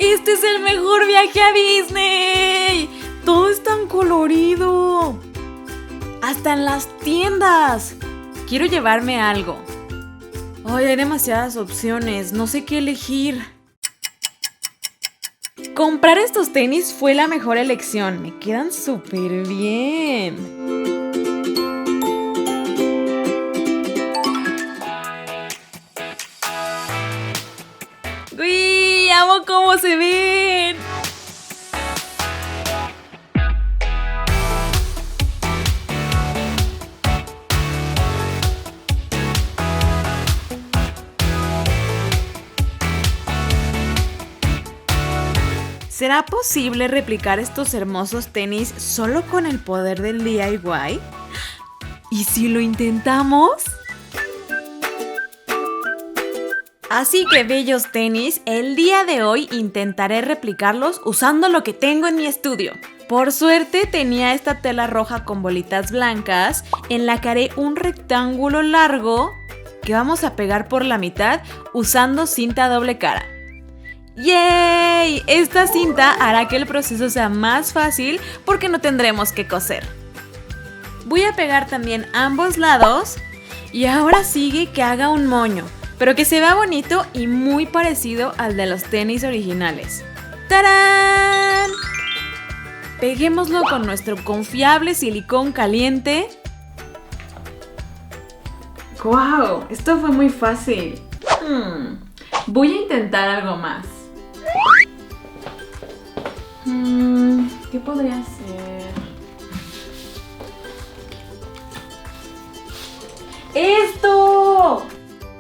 ¡Este es el mejor viaje a Disney! Todo es tan colorido. Hasta en las tiendas. Quiero llevarme algo. Ay, hay demasiadas opciones. No sé qué elegir. Comprar estos tenis fue la mejor elección. Me quedan súper bien. ¡Uy! ¡Amo cómo se ven! ¿Será posible replicar estos hermosos tenis solo con el poder del DIY? ¿Y si lo intentamos? Así que, bellos tenis, el día de hoy intentaré replicarlos usando lo que tengo en mi estudio. Por suerte tenía esta tela roja con bolitas blancas en la que haré un rectángulo largo que vamos a pegar por la mitad usando cinta doble cara. ¡Yay! Esta cinta hará que el proceso sea más fácil porque no tendremos que coser. Voy a pegar también ambos lados y ahora sigue que haga un moño, pero que se vea bonito y muy parecido al de los tenis originales. ¡Tarán! Peguémoslo con nuestro confiable silicón caliente. ¡Guau! Esto fue muy fácil. Voy a intentar algo más. ¿Qué podría ser? ¡Esto!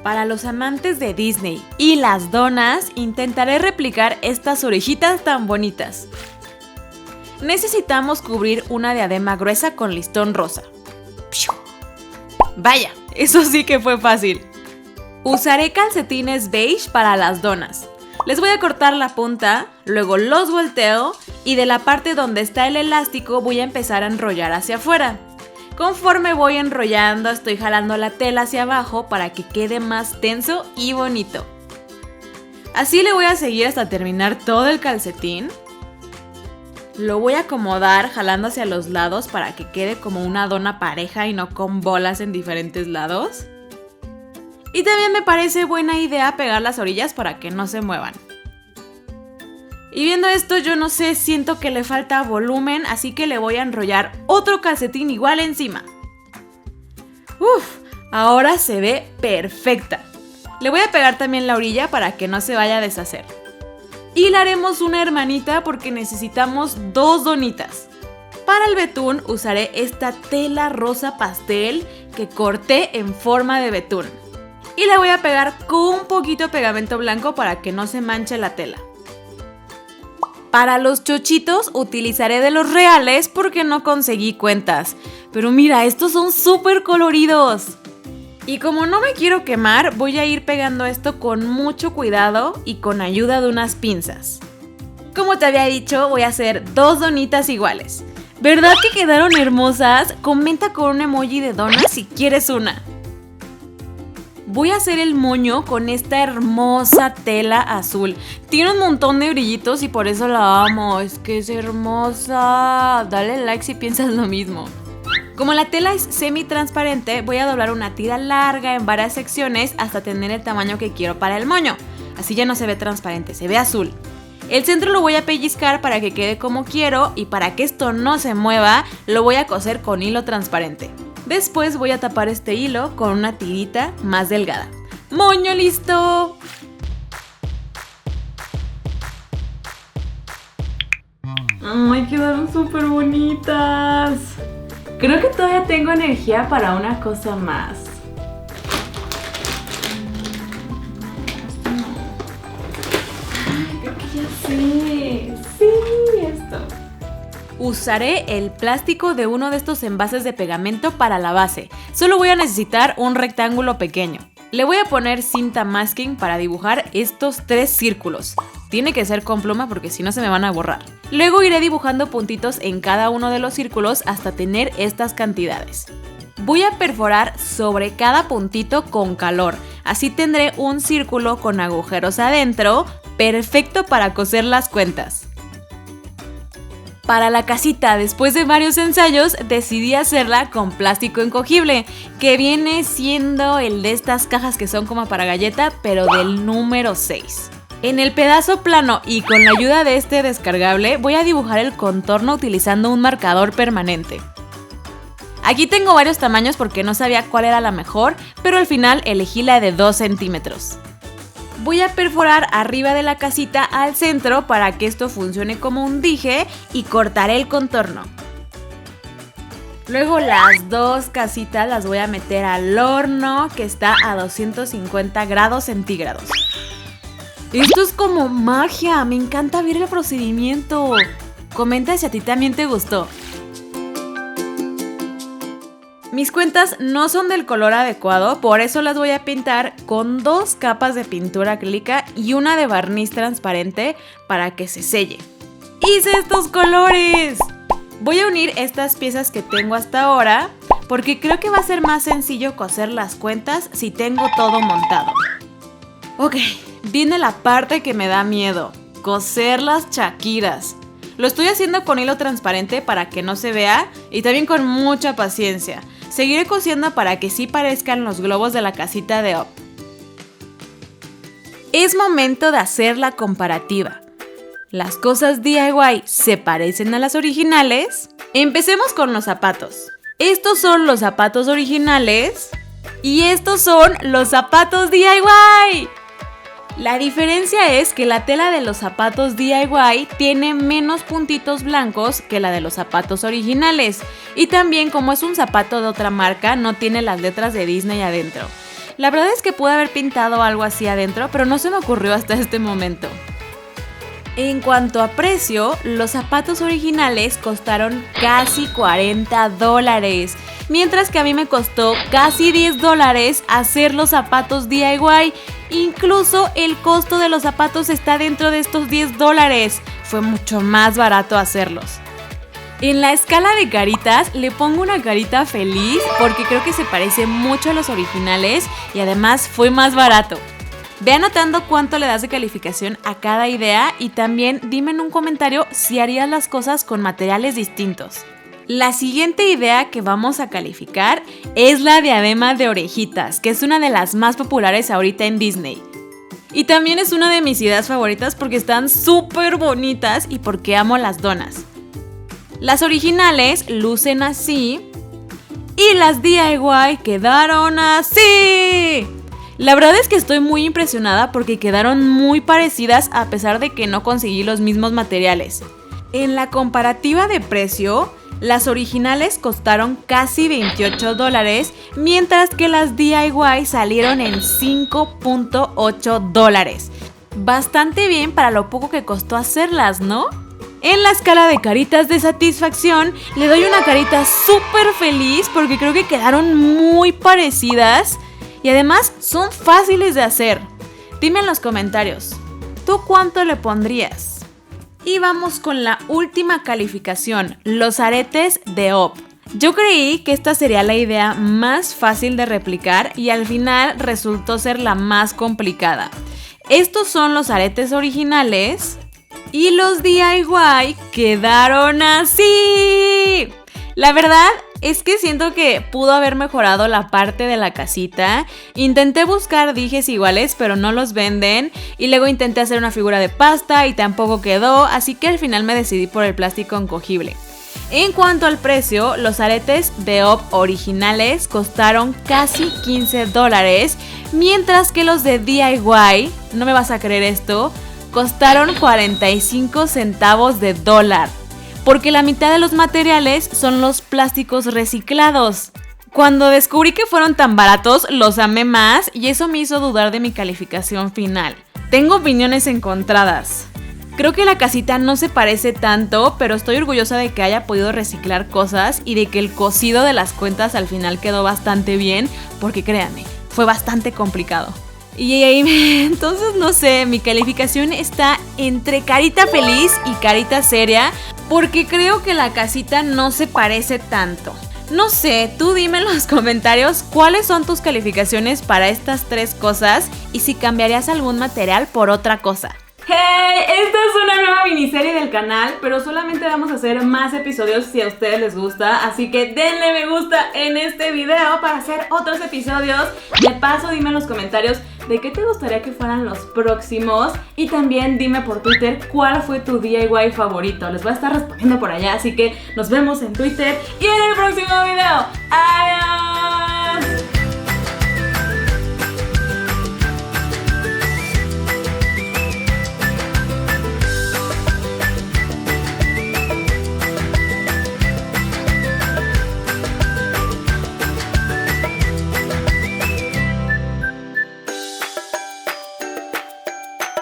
Para los amantes de Disney y las donas, intentaré replicar estas orejitas tan bonitas. Necesitamos cubrir una diadema gruesa con listón rosa. Vaya, eso sí que fue fácil. Usaré calcetines beige para las donas. Les voy a cortar la punta, luego los volteo y de la parte donde está el elástico voy a empezar a enrollar hacia afuera. Conforme voy enrollando, estoy jalando la tela hacia abajo para que quede más tenso y bonito. Así le voy a seguir hasta terminar todo el calcetín. Lo voy a acomodar jalando hacia los lados para que quede como una dona pareja y no con bolas en diferentes lados. Y también me parece buena idea pegar las orillas para que no se muevan. Y viendo esto, yo no sé, siento que le falta volumen, así que le voy a enrollar otro calcetín igual encima. Ahora se ve perfecta. Le voy a pegar también la orilla para que no se vaya a deshacer. Y le haremos una hermanita porque necesitamos 2 donitas. Para el betún usaré esta tela rosa pastel que corté en forma de betún. Y la voy a pegar con un poquito de pegamento blanco para que no se manche la tela. Para los chochitos utilizaré de los reales porque no conseguí cuentas. Pero mira, estos son súper coloridos. Y como no me quiero quemar, voy a ir pegando esto con mucho cuidado y con ayuda de unas pinzas. Como te había dicho, voy a hacer 2 donitas iguales. ¿Verdad que quedaron hermosas? Comenta con un emoji de dona si quieres una. Voy a hacer el moño con esta hermosa tela azul. Tiene un montón de brillitos y por eso la amo. Es que es hermosa. Dale like si piensas lo mismo. Como la tela es semi-transparente, voy a doblar una tira larga en varias secciones hasta tener el tamaño que quiero para el moño. Así ya no se ve transparente, se ve azul. El centro lo voy a pellizcar para que quede como quiero y para que esto no se mueva, lo voy a coser con hilo transparente. Después voy a tapar este hilo con una tirita más delgada. ¡Moño listo! ¡Ay, quedaron súper bonitas! Creo que todavía tengo energía para una cosa más. Ay, creo que ya sé. Sí, esto. Usaré el plástico de uno de estos envases de pegamento para la base. Solo voy a necesitar un rectángulo pequeño. Le voy a poner cinta masking para dibujar estos 3 círculos. Tiene que ser con pluma porque si no se me van a borrar. Luego iré dibujando puntitos en cada uno de los círculos hasta tener estas cantidades. Voy a perforar sobre cada puntito con calor. Así tendré un círculo con agujeros adentro, perfecto para coser las cuentas. Para la casita, después de varios ensayos, decidí hacerla con plástico encogible, que viene siendo el de estas cajas que son como para galleta, pero del número 6. En el pedazo plano y con la ayuda de este descargable, voy a dibujar el contorno utilizando un marcador permanente. Aquí tengo varios tamaños porque no sabía cuál era la mejor, pero al final elegí la de 2 centímetros. Voy a perforar arriba de la casita al centro para que esto funcione como un dije y cortaré el contorno. Luego las dos casitas las voy a meter al horno que está a 250 grados centígrados. Esto es como magia, me encanta ver el procedimiento. Comenta si a ti también te gustó. Mis cuentas no son del color adecuado, por eso las voy a pintar con 2 capas de pintura acrílica y una de barniz transparente para que se selle. ¡Hice estos colores! Voy a unir estas piezas que tengo hasta ahora porque creo que va a ser más sencillo coser las cuentas si tengo todo montado. Ok, viene la parte que me da miedo, coser las chaquiras. Lo estoy haciendo con hilo transparente para que no se vea y también con mucha paciencia. Seguiré cosiendo para que sí parezcan los globos de la casita de Up. Es momento de hacer la comparativa. ¿Las cosas DIY se parecen a las originales? Empecemos con los zapatos. Estos son los zapatos originales y estos son los zapatos DIY. La diferencia es que la tela de los zapatos DIY tiene menos puntitos blancos que la de los zapatos originales. Y también, como es un zapato de otra marca, no tiene las letras de Disney adentro. La verdad es que pude haber pintado algo así adentro, pero no se me ocurrió hasta este momento. En cuanto a precio, los zapatos originales costaron casi $40, mientras que a mí me costó casi $10 hacer los zapatos DIY. Incluso el costo de los zapatos está dentro de estos $10. Fue mucho más barato hacerlos. En la escala de caritas le pongo una carita feliz porque creo que se parece mucho a los originales y además fue más barato. Ve anotando cuánto le das de calificación a cada idea y también dime en un comentario si harías las cosas con materiales distintos. La siguiente idea que vamos a calificar es la diadema de orejitas, que es una de las más populares ahorita en Disney. Y también es una de mis ideas favoritas porque están súper bonitas y porque amo las donas. Las originales lucen así y las DIY quedaron así. La verdad es que estoy muy impresionada porque quedaron muy parecidas a pesar de que no conseguí los mismos materiales. En la comparativa de precio, las originales costaron casi $28, mientras que las DIY salieron en $5.8. Bastante bien para lo poco que costó hacerlas, ¿no? En la escala de caritas de satisfacción, le doy una carita súper feliz porque creo que quedaron muy parecidas y además son fáciles de hacer. Dime en los comentarios, ¿tú cuánto le pondrías? Y vamos con la última calificación, los aretes de Up. Yo creí que esta sería la idea más fácil de replicar y al final resultó ser la más complicada. Estos son los aretes originales y los DIY quedaron así. La verdad es que siento que pudo haber mejorado la parte de la casita. Intenté buscar dijes iguales, pero no los venden. Y luego intenté hacer una figura de pasta y tampoco quedó, así que al final me decidí por el plástico encogible. En cuanto al precio, los aretes de Up originales costaron casi $15, mientras que los de DIY, no me vas a creer esto, costaron 45 centavos de dólar. Porque la mitad de los materiales son los plásticos reciclados. Cuando descubrí que fueron tan baratos, los amé más y eso me hizo dudar de mi calificación final. Tengo opiniones encontradas. Creo que la casita no se parece tanto, pero estoy orgullosa de que haya podido reciclar cosas y de que el cosido de las cuentas al final quedó bastante bien, porque créanme, fue bastante complicado. Y entonces no sé, mi calificación está entre carita feliz y carita seria, porque creo que la casita no se parece tanto. No sé, tú dime en los comentarios cuáles son tus calificaciones para estas 3 cosas y si cambiarías algún material por otra cosa. ¡Hey! Esta es una nueva miniserie del canal, pero solamente vamos a hacer más episodios si a ustedes les gusta, así que denle me gusta en este video para hacer otros episodios. De paso, dime en los comentarios de qué te gustaría que fueran los próximos y también dime por Twitter cuál fue tu DIY favorito. Les voy a estar respondiendo por allá, así que nos vemos en Twitter y en el próximo video. ¡Adiós!